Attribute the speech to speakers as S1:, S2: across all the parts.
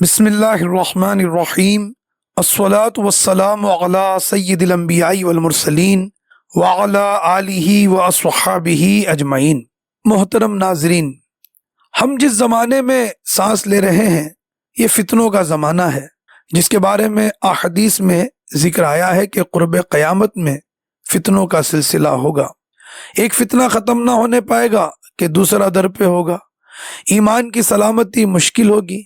S1: بسم اللہ الرحمن الرحیم الصلاة والسلام علی سید الانبیاء والمرسلین وعلی آلہ واصحابہ اجمعین۔ محترم ناظرین، ہم جس زمانے میں سانس لے رہے ہیں یہ فتنوں کا زمانہ ہے، جس کے بارے میں احادیث میں ذکر آیا ہے کہ قرب قیامت میں فتنوں کا سلسلہ ہوگا۔ ایک فتنہ ختم نہ ہونے پائے گا کہ دوسرا در پہ ہوگا۔ ایمان کی سلامتی مشکل ہوگی،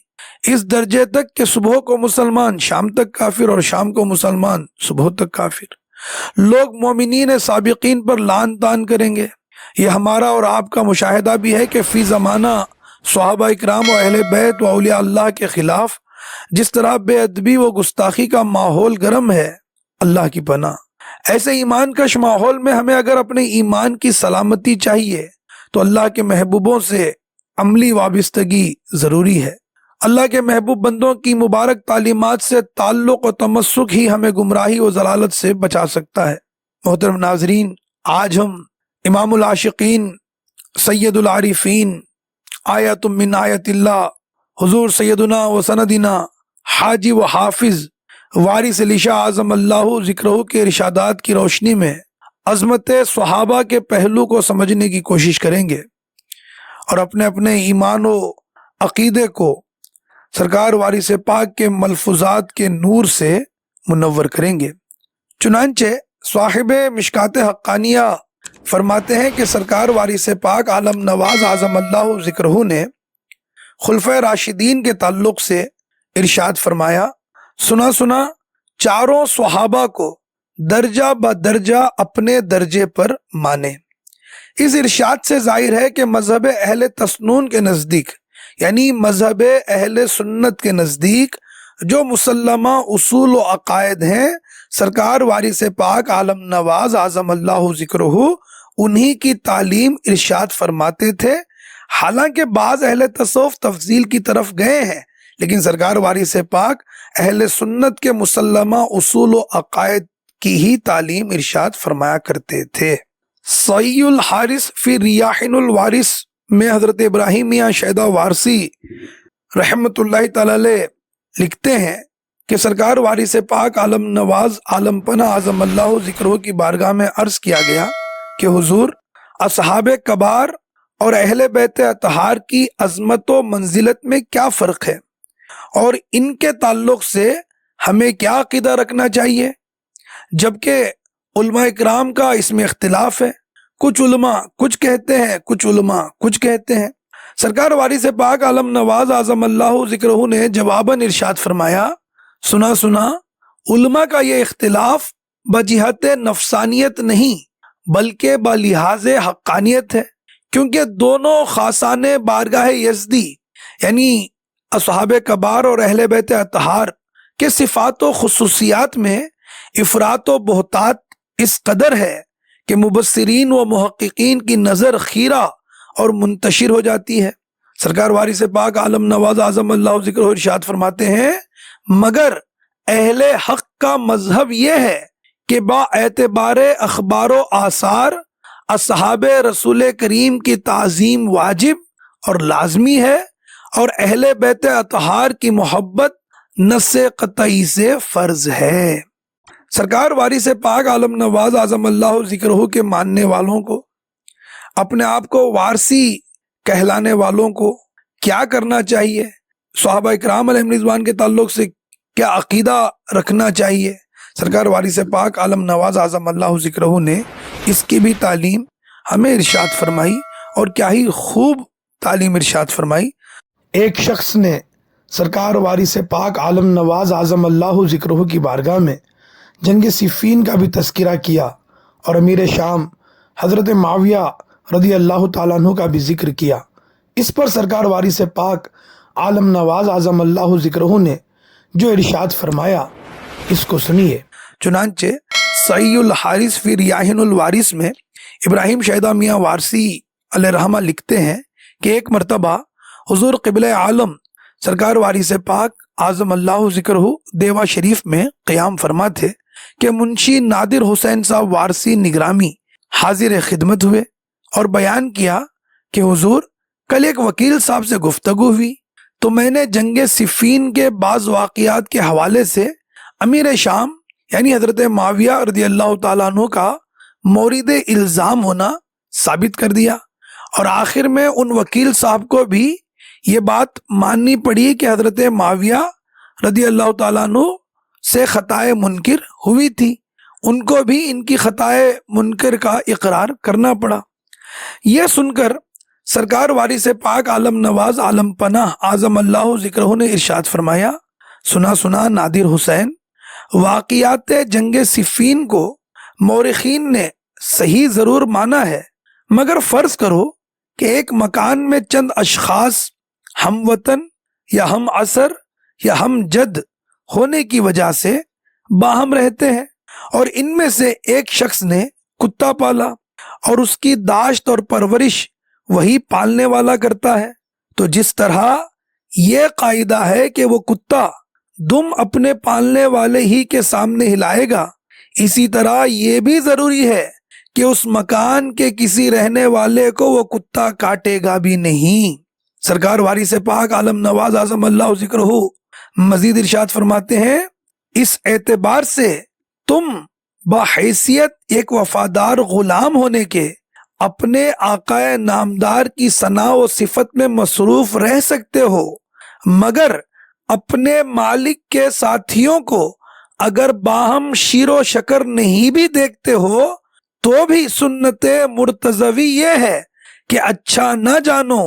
S1: اس درجے تک کہ صبح کو مسلمان شام تک کافر اور شام کو مسلمان صبح تک کافر۔ لوگ مومنین سابقین پر لعن طعن کریں گے۔ یہ ہمارا اور آپ کا مشاہدہ بھی ہے کہ فی زمانہ صحابہ اکرام و اہل بیت و اولیاء اللہ کے خلاف جس طرح بے ادبی و گستاخی کا ماحول گرم ہے، اللہ کی پناہ۔ ایسے ایمان کش ماحول میں ہمیں اگر اپنے ایمان کی سلامتی چاہیے تو اللہ کے محبوبوں سے عملی وابستگی ضروری ہے۔ اللہ کے محبوب بندوں کی مبارک تعلیمات سے تعلق و تمسک ہی ہمیں گمراہی و ضلالت سے بچا سکتا ہے۔ محترم ناظرین، آج ہم امام العاشقین، سید العارفین، آیت من آیت اللہ، حضور سیدنا و سندنا حاجی و حافظ وارث علی شاہ اعظم اللہ ذکرہ کے ارشادات کی روشنی میں عظمت صحابہ کے پہلو کو سمجھنے کی کوشش کریں گے اور اپنے اپنے ایمان و عقیدے کو سرکار وارث پاک کے ملفوظات کے نور سے منور کریں گے۔ چنانچہ صاحب مشکات حقانیہ فرماتے ہیں کہ سرکار وارث پاک عالم نواز اعظم اللہ ذکرہ نے خلفۂ راشدین کے تعلق سے ارشاد فرمایا، سنا سنا چاروں صحابہ کو درجہ بدرجہ اپنے درجے پر مانے۔ اس ارشاد سے ظاہر ہے کہ مذہب اہل تسنن کے نزدیک، یعنی مذہب اہل سنت کے نزدیک جو مسلمہ اصول و عقائد ہیں، سرکار وارث پاک عالم نواز اعظم اللہ ذکرہ انہی کی تعلیم ارشاد فرماتے تھے۔ حالانکہ بعض اہل تصوف تفضیل کی طرف گئے ہیں، لیکن سرکار وارث پاک اہل سنت کے مسلمہ اصول و عقائد کی ہی تعلیم ارشاد فرمایا کرتے تھے۔ صحیح الحارث فی ریاحین الوارث میں حضرت ابراہیم میاں شیدہ وارثی رحمت اللہ تعالی علیہ لکھتے ہیں کہ سرکار وارث پاک عالم نواز عالم پناہ اعظم اللہ ذکرہ کی بارگاہ میں عرض کیا گیا کہ حضور، اصحاب کبار اور اہل بیت اطہار کی عظمت و منزلت میں کیا فرق ہے اور ان کے تعلق سے ہمیں کیا عقیدہ رکھنا چاہیے؟ جبکہ علماء اکرام کا اس میں اختلاف ہے، کچھ علماء کچھ کہتے ہیں، کچھ علماء کچھ کہتے ہیں۔ سرکار وارث پاک عالم نواز اعظم اللہ ذکرہ نے جواباً ارشاد فرمایا، سنا سنا علماء کا یہ اختلاف بجہت نفسانیت نہیں بلکہ بلحاظ حقانیت ہے، کیونکہ دونوں خاصان بارگاہ یزدی یعنی اصحاب کبار اور اہل بیت اطہار کے صفات و خصوصیات میں افراط و بہتات اس قدر ہے کہ مبصرین و محققین کی نظر خیرہ اور منتشر ہو جاتی ہے۔ سرکار وارث پاک عالم نواز اعظم اللہ ذکرہ ارشاد فرماتے ہیں، مگر اہل حق کا مذہب یہ ہے کہ با اعتبار اخبار و آثار اصحاب رسول کریم کی تعظیم واجب اور لازمی ہے اور اہل بیت اطہار کی محبت نص قطعی سے فرض ہے۔ سرکار وارث پاک عالم نواز اعظم اللہ ذکرہ کے ماننے والوں کو، اپنے آپ کو وارثی کہلانے والوں کو کیا کرنا چاہیے؟ صحابہ اکرام علیہم رضوان کے تعلق سے کیا عقیدہ رکھنا چاہیے؟ سرکار وارث پاک عالم نواز اعظم اللہ ذکرہ نے اس کی بھی تعلیم ہمیں ارشاد فرمائی، اور کیا ہی خوب تعلیم ارشاد فرمائی۔ ایک شخص نے سرکار وارث پاک عالم نواز اعظم اللہ ذکرہ کی بارگاہ میں جنگ صفین کا بھی تذکرہ کیا اور امیر شام حضرت معاویہ رضی اللہ تعالیٰ عنہ کا بھی ذکر کیا۔ اس پر سرکار وارث پاک عالم نواز اعظم اللہ ذکرہ نے جو ارشاد فرمایا، اس کو سنیے۔ چنانچہ صحیح الحارث فی ریاحین الوارث میں ابراہیم شیدہ میاں وارثی علیہ رحمہ لکھتے ہیں کہ ایک مرتبہ حضور قبلہ عالم سرکار وارث پاک اعظم اللہ ذکرہ دیوہ شریف میں قیام فرما تھے کہ منشی نادر حسین صاحب وارثی نگرامی حاضر خدمت ہوئے اور بیان کیا کہ حضور، کل ایک وکیل صاحب سے گفتگو ہوئی، تو میں نے جنگ صفین کے بعض واقعات کے حوالے سے امیر شام یعنی حضرت معاویہ رضی اللہ تعالیٰ عنہ کا مورد الزام ہونا ثابت کر دیا، اور آخر میں ان وکیل صاحب کو بھی یہ بات ماننی پڑی کہ حضرت معاویہ رضی اللہ تعالیٰ عنہ سے خطائے منکر ہوئی تھی، ان کو بھی ان کی خطائے منکر کا اقرار کرنا پڑا۔ یہ سن کر سرکار وارث پاک عالم نواز عالم پناہ اعظم اللہ ذکرہ نے ارشاد فرمایا، سنا نادر حسین، واقعات جنگ صفین کو مورخین نے صحیح ضرور مانا ہے، مگر فرض کرو کہ ایک مکان میں چند اشخاص ہم وطن یا ہم عصر یا ہم جد ہونے کی وجہ سے باہم رہتے ہیں، اور ان میں سے ایک شخص نے کتا پالا اور اس کی داشت اور پرورش وہی پالنے والا کرتا ہے، تو جس طرح یہ قاعدہ ہے کہ وہ کتا دم اپنے پالنے والے ہی کے سامنے ہلائے گا، اسی طرح یہ بھی ضروری ہے کہ اس مکان کے کسی رہنے والے کو وہ کتا کاٹے گا بھی نہیں۔ سرکار وارث پاک عالم نواز اعظم اللہ ذکرہ مزید ارشاد فرماتے ہیں، اس اعتبار سے تم بحیثیت ایک وفادار غلام ہونے کے اپنے آقا نامدار کی ثنا و صفت میں مصروف رہ سکتے ہو، مگر اپنے مالک کے ساتھیوں کو اگر باہم شیر و شکر نہیں بھی دیکھتے ہو تو بھی سنت مرتضوی یہ ہے کہ اچھا نہ جانو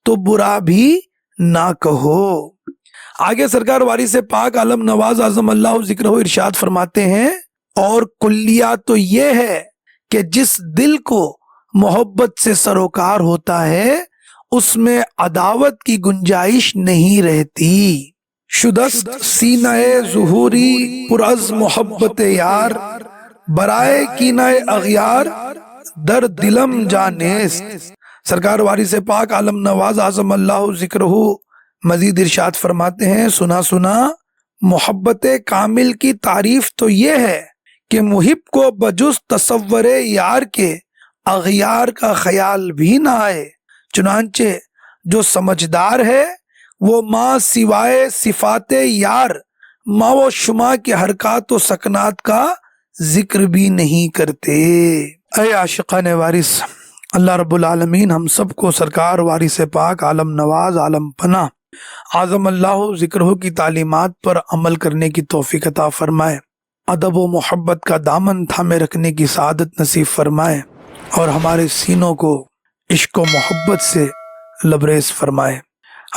S1: تو برا بھی نہ کہو۔ آگے سرکار وارث پاک عالم نواز اعظم اللہ ذکرہ ارشاد فرماتے ہیں، اور کلیہ تو یہ ہے کہ جس دل کو محبت سے سروکار ہوتا ہے اس میں عداوت کی گنجائش نہیں رہتی۔ شدست سینہ ظہوری پرعز محبت یار، برائے کینہ اغیار در دلم جانست۔ سرکار وارث پاک عالم نواز اعظم اللہ ذکرہ مزید ارشاد فرماتے ہیں، سنا محبت کامل کی تعریف تو یہ ہے کہ محب کو بجز تصور یار کے اغیار کا خیال بھی نہ آئے، چنانچہ جو سمجھدار ہے وہ ماں سوائے صفات یار ماں و شما کے حرکات و سکنات کا ذکر بھی نہیں کرتے۔ اے عاشقان وارث، اللہ رب العالمین ہم سب کو سرکار وارث پاک عالم نواز عالم پناہ اعظم اللہ ذکرہ کی تعلیمات پر عمل کرنے کی توفیق عطا فرمائے، ادب و محبت کا دامن تھامے رکھنے کی سعادت نصیب فرمائے، اور ہمارے سینوں کو عشق و محبت سے لبریز فرمائے۔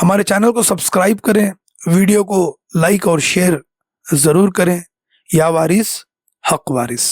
S1: ہمارے چینل کو سبسکرائب کریں، ویڈیو کو لائک اور شیئر ضرور کریں۔ یا وارث حق وارث۔